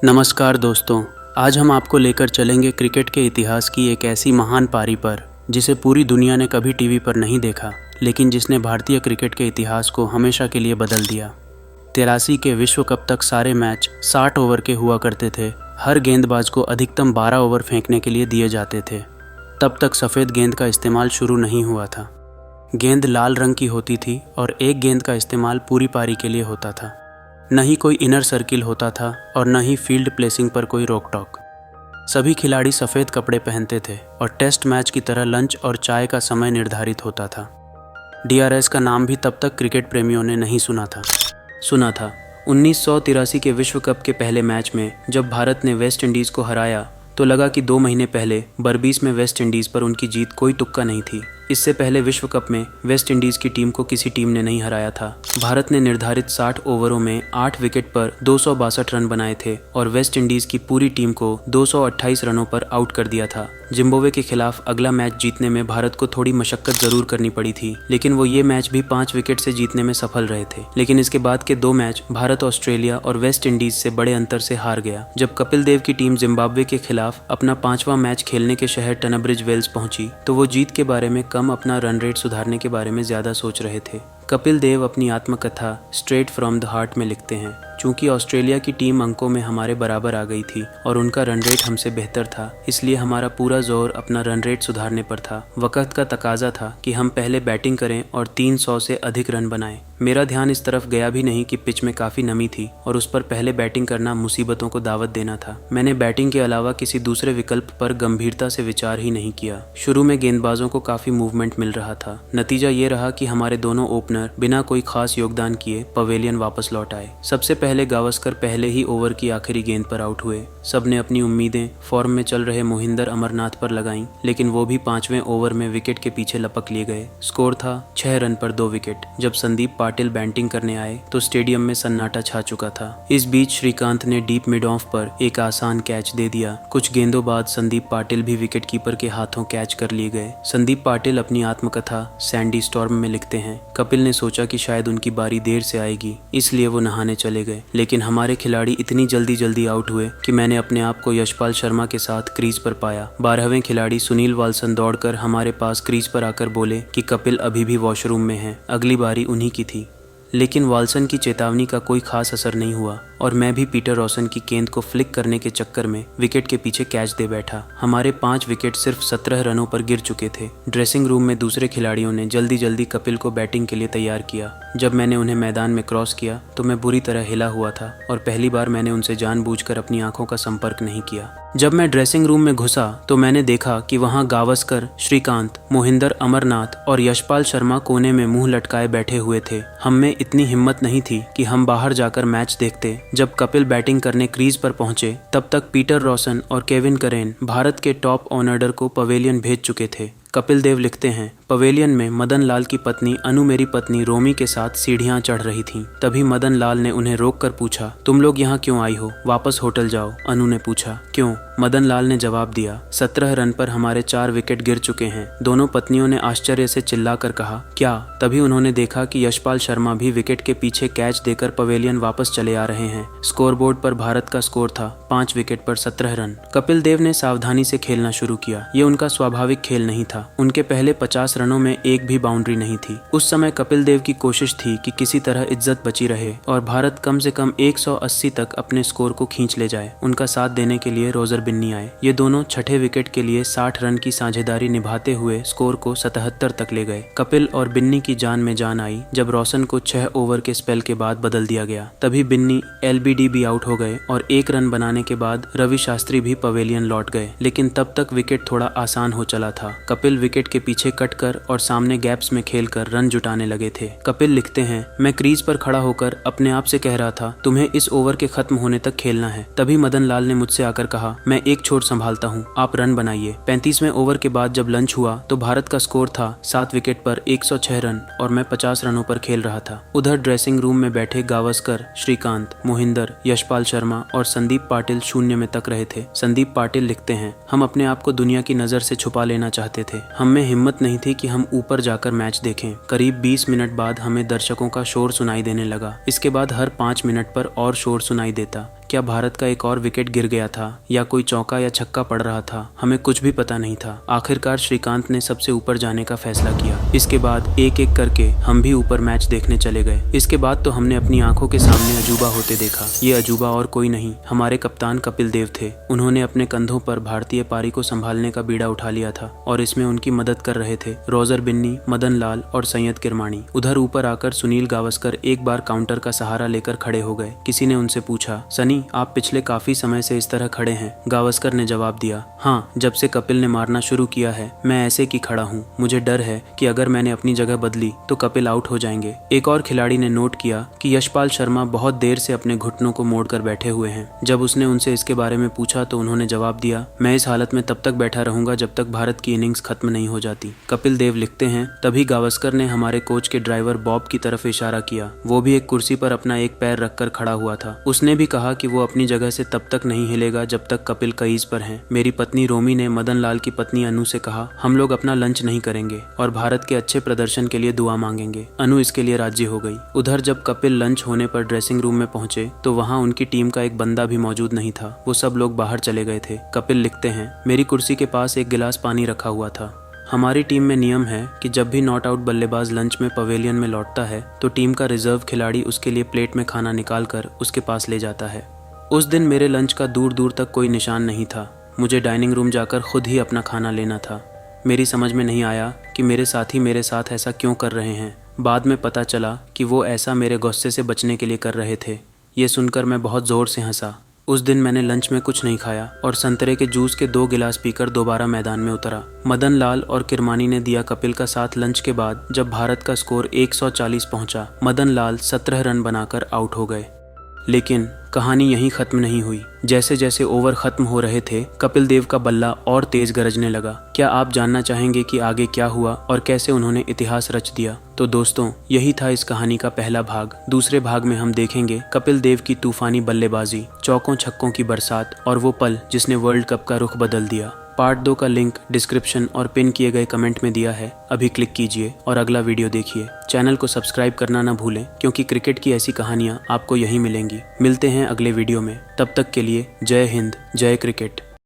नमस्कार दोस्तों, आज हम आपको लेकर चलेंगे क्रिकेट के इतिहास की एक ऐसी महान पारी पर जिसे पूरी दुनिया ने कभी टीवी पर नहीं देखा, लेकिन जिसने भारतीय क्रिकेट के इतिहास को हमेशा के लिए बदल दिया। 83 के विश्व कप तक सारे मैच 60 ओवर के हुआ करते थे। हर गेंदबाज को अधिकतम 12 ओवर फेंकने के लिए दिए जाते थे। तब तक सफ़ेद गेंद का इस्तेमाल शुरू नहीं हुआ था। गेंद लाल रंग की होती थी और एक गेंद का इस्तेमाल पूरी पारी के लिए होता था। न ही कोई इनर सर्किल होता था और न ही फील्ड प्लेसिंग पर कोई रोक टोक। सभी खिलाड़ी सफ़ेद कपड़े पहनते थे और टेस्ट मैच की तरह लंच और चाय का समय निर्धारित होता था। DRS का नाम भी तब तक क्रिकेट प्रेमियों ने नहीं सुना था। 1983 के विश्व कप के पहले मैच में जब भारत ने वेस्ट इंडीज़ को हराया तो लगा कि 2 महीने पहले बर्बीस में वेस्ट इंडीज़ पर उनकी जीत कोई तुक्का नहीं थी। इससे पहले विश्व कप में वेस्ट इंडीज़ की टीम को किसी टीम ने नहीं हराया था। भारत ने निर्धारित 60 ओवरों में 8 विकेट पर 262 रन बनाए थे और वेस्ट इंडीज़ की पूरी टीम को 228 रनों पर आउट कर दिया था। जिम्बाब्वे के खिलाफ अगला मैच जीतने में भारत को थोड़ी मशक्कत जरूर करनी पड़ी थी, लेकिन वो ये मैच भी 5 विकेट से जीतने में सफल रहे थे। लेकिन इसके बाद के 2 मैच भारत ऑस्ट्रेलिया और वेस्ट इंडीज से बड़े अंतर से हार गया। जब कपिल देव की टीम जिम्बाब्वे के खिलाफ अपना 5वां मैच खेलने के शहर टनब्रिज वेल्स पहुंची तो वो जीत के बारे में कम, अपना रन रेट सुधारने के बारे में ज्यादा सोच रहे थे। कपिल देव अपनी आत्मकथा स्ट्रेट फ्रॉम द हार्ट में लिखते हैं, चूंकि ऑस्ट्रेलिया की टीम अंकों में हमारे बराबर आ गई थी और उनका रन रेट हमसे बेहतर था, इसलिए हमारा पूरा जोर अपना रन रेट सुधारने पर था। वक्त का तकाजा था कि हम पहले बैटिंग करें और 300 से अधिक रन बनाएं। मेरा ध्यान इस तरफ गया भी नहीं कि पिच में काफ़ी नमी थी और उस पर पहले बैटिंग करना मुसीबतों को दावत देना था। मैंने बैटिंग के अलावा किसी दूसरे विकल्प पर गंभीरता से विचार ही नहीं किया। शुरू में गेंदबाजों को काफ़ी मूवमेंट मिल रहा था। नतीजा ये रहा कि हमारे दोनों ओपनर बिना कोई खास योगदान किए पवेलियन वापस लौट आए। सबसे पहले गावस्कर पहले ही ओवर की आखिरी गेंद पर आउट हुए। सबने अपनी उम्मीदें फॉर्म में चल रहे मोहिंदर अमरनाथ पर लगाईं, लेकिन वो भी 5वें ओवर में विकेट के पीछे लपक लिए गए। स्कोर था 6 रन पर 2 विकेट। जब संदीप पाटिल बैटिंग करने आए तो स्टेडियम में सन्नाटा छा चुका था। इस बीच श्रीकांत ने डीप मिड ऑफ पर एक आसान कैच दे दिया। कुछ गेंदों बाद संदीप पाटिल भी विकेट कीपर के हाथों कैच कर लिए गए। संदीप पाटिल अपनी आत्मकथा सैंडी स्टॉर्म में लिखते हैं, कपिल ने सोचा कि शायद उनकी बारी देर से आएगी, इसलिए वो नहाने चले गए, लेकिन हमारे खिलाड़ी इतनी जल्दी आउट हुए कि मैंने अपने आप को यशपाल शर्मा के साथ क्रीज पर पाया। 12वें खिलाड़ी सुनील वाल्सन दौड़कर हमारे पास क्रीज पर आकर बोले कि कपिल अभी भी वॉशरूम में हैं। अगली बारी उन्हीं की थी, लेकिन वाल्सन की चेतावनी का कोई खास असर नहीं हुआ और मैं भी पीटर रॉसन की गेंद को फ्लिक करने के चक्कर में विकेट के पीछे कैच दे बैठा। हमारे 5 विकेट सिर्फ 17 रनों पर गिर चुके थे। ड्रेसिंग रूम में दूसरे खिलाड़ियों ने जल्दी कपिल को बैटिंग के लिए तैयार किया। जब मैंने उन्हें मैदान में क्रॉस किया तो मैं बुरी तरह हिला हुआ था और पहली बार मैंने उनसे जानबूझकर अपनी आंखों का संपर्क नहीं किया। जब मैं ड्रेसिंग रूम में घुसा तो मैंने देखा कि वहां गावस्कर, श्रीकांत, मोहिंदर अमरनाथ और यशपाल शर्मा कोने में मुंह लटकाए बैठे हुए थे। हम में इतनी हिम्मत नहीं थी कि हम बाहर जाकर मैच देखते। जब कपिल बैटिंग करने क्रीज पर पहुंचे तब तक पीटर रॉसन और केविन करेन भारत के टॉप ऑर्डर को पवेलियन भेज चुके थे। कपिल देव लिखते हैं, पवेलियन में मदन लाल की पत्नी अनु मेरी पत्नी रोमी के साथ सीढ़ियां चढ़ रही थीं। तभी मदन लाल ने उन्हें रोककर पूछा, तुम लोग यहाँ क्यों आई हो? वापस होटल जाओ। अनु ने पूछा, क्यों? मदन लाल ने जवाब दिया, 17 रन पर हमारे 4 विकेट गिर चुके हैं। दोनों पत्नियों ने आश्चर्य से चिल्लाकर कहा, क्या? तभी उन्होंने देखा कि यशपाल शर्मा भी विकेट के पीछे कैच देकर पवेलियन वापस चले आ रहे हैं। स्कोरबोर्ड पर भारत का स्कोर था 5 विकेट पर 17 रन। कपिल देव ने सावधानी से खेलना शुरू किया। ये उनका स्वाभाविक खेल नहीं था। उनके पहले 50 रनों में एक भी बाउंड्री नहीं थी। उस समय कपिल देव की कोशिश थी कि किसी तरह इज्जत बची रहे और भारत कम से कम 180 तक अपने स्कोर को खींच ले जाए। उनका साथ देने के लिए रोजर बिन्नी आए। ये दोनों छठे विकेट के लिए 60 रन की साझेदारी निभाते हुए स्कोर को 77 तक ले गए। कपिल और बिन्नी की जान में जान आई जब रोशन को 6 ओवर के स्पेल के बाद बदल दिया गया। तभी बिन्नी LBD भी आउट हो गए और 1 रन बनाने के बाद रवि शास्त्री भी पवेलियन लौट गए, लेकिन तब तक विकेट थोड़ा आसान हो चला था। कपिल विकेट के पीछे कटकर और सामने गैप्स में खेलकर रन जुटाने लगे थे। कपिल लिखते हैं, मैं क्रीज पर खड़ा होकर अपने आप से कह रहा था, तुम्हें इस ओवर के खत्म होने तक खेलना है। तभी मदन लाल ने मुझसे आकर कहा, मैं एक छोर संभालता हूँ, आप रन बनाइए। 35वें ओवर के बाद जब लंच हुआ तो भारत का स्कोर था 7 विकेट पर 106 रन और मैं 50 रनों पर खेल रहा था। उधर ड्रेसिंग रूम में बैठे गावस्कर, श्रीकांत, मोहिंदर, यशपाल शर्मा और संदीप पाटिल शून्य में तक रहे थे। संदीप पाटिल लिखते हैं, हम अपने आप को दुनिया की नजर से छुपा लेना चाहते थे। हम में हिम्मत नहीं थी कि हम ऊपर जाकर मैच देखें। करीब 20 मिनट बाद हमें दर्शकों का शोर सुनाई देने लगा। इसके बाद हर 5 मिनट पर और शोर सुनाई देता। क्या भारत का एक और विकेट गिर गया था या कोई चौका या छक्का पड़ रहा था, हमें कुछ भी पता नहीं था। आखिरकार श्रीकांत ने सबसे ऊपर जाने का फैसला किया। इसके बाद एक एक करके हम भी ऊपर मैच देखने चले गए। इसके बाद तो हमने अपनी आंखों के सामने अजूबा होते देखा। ये अजूबा और कोई नहीं, हमारे कप्तान कपिल देव थे। उन्होंने अपने कंधों पर भारतीय पारी को संभालने का बीड़ा उठा लिया था और इसमें उनकी मदद कर रहे थे रोजर बिन्नी, मदन लाल और सैयद किरमानी। उधर ऊपर आकर सुनील गावस्कर एक बार काउंटर का सहारा लेकर खड़े हो गए। किसी ने उनसे पूछा, सनी आप पिछले काफी समय से इस तरह खड़े हैं। गावस्कर ने जवाब दिया, हाँ, जब से कपिल ने मारना शुरू किया है मैं ऐसे की खड़ा हूँ। मुझे डर है कि अगर मैंने अपनी जगह बदली तो कपिल आउट हो जाएंगे। एक और खिलाड़ी ने नोट किया कि यशपाल शर्मा बहुत देर से अपने घुटनों को मोड़कर बैठे हुए हैं। जब उसने उनसे इसके बारे में पूछा तो उन्होंने जवाब दिया, मैं इस हालत में तब तक बैठा रहूंगा जब तक भारत की इनिंग्स खत्म नहीं हो जाती। कपिल देव लिखते हैं, तभी गावस्कर ने हमारे कोच के ड्राइवर बॉब की तरफ इशारा किया। वो भी एक कुर्सी पर अपना एक पैर रखकर खड़ा हुआ था। उसने भी कहा कि वो अपनी जगह से तब तक नहीं हिलेगा जब तक कपिल क्रीज पर हैं। मेरी पत्नी रोमी ने मदन लाल की पत्नी अनु से कहा, हम लोग अपना लंच नहीं करेंगे और भारत के अच्छे प्रदर्शन के लिए दुआ मांगेंगे। अनु इसके लिए राजी हो गई। उधर जब कपिल लंच होने पर ड्रेसिंग रूम में पहुंचे तो वहां उनकी टीम का एक बंदा भी मौजूद नहीं था। वो सब लोग बाहर चले गए थे। कपिल लिखते हैं, मेरी कुर्सी के पास एक गिलास पानी रखा हुआ था। हमारी टीम में नियम है कि जब भी नॉट आउट बल्लेबाज लंच में पवेलियन में लौटता है तो टीम का रिजर्व खिलाड़ी उसके लिए प्लेट में खाना निकालकर उसके पास ले जाता है। उस दिन मेरे लंच का दूर दूर तक कोई निशान नहीं था। मुझे डाइनिंग रूम जाकर खुद ही अपना खाना लेना था। मेरी समझ में नहीं आया कि मेरे साथी मेरे साथ ऐसा क्यों कर रहे हैं। बाद में पता चला कि वो ऐसा मेरे गुस्से से बचने के लिए कर रहे थे। ये सुनकर मैं बहुत ज़ोर से हंसा। उस दिन मैंने लंच में कुछ नहीं खाया और संतरे के जूस के 2 गिलास पीकर दोबारा मैदान में उतरा। मदन लाल और किरमानी ने दिया कपिल का साथ। लंच के बाद जब भारत का स्कोर 140 पहुंचा, मदन लाल 17 रन बनाकर आउट हो गए। लेकिन कहानी यहीं खत्म नहीं हुई। जैसे जैसे ओवर खत्म हो रहे थे, कपिल देव का बल्ला और तेज गरजने लगा। क्या आप जानना चाहेंगे कि आगे क्या हुआ और कैसे उन्होंने इतिहास रच दिया? तो दोस्तों, यही था इस कहानी का पहला भाग। दूसरे भाग में हम देखेंगे कपिल देव की तूफानी बल्लेबाजी, चौकों छक्कों की बरसात और वो पल जिसने वर्ल्ड कप का रुख बदल दिया। पार्ट 2 का लिंक डिस्क्रिप्शन और पिन किए गए कमेंट में दिया है। अभी क्लिक कीजिए और अगला वीडियो देखिए। चैनल को सब्सक्राइब करना ना भूलें, क्योंकि क्रिकेट की ऐसी कहानियां आपको यहीं मिलेंगी। मिलते हैं अगले वीडियो में। तब तक के लिए जय हिंद, जय क्रिकेट।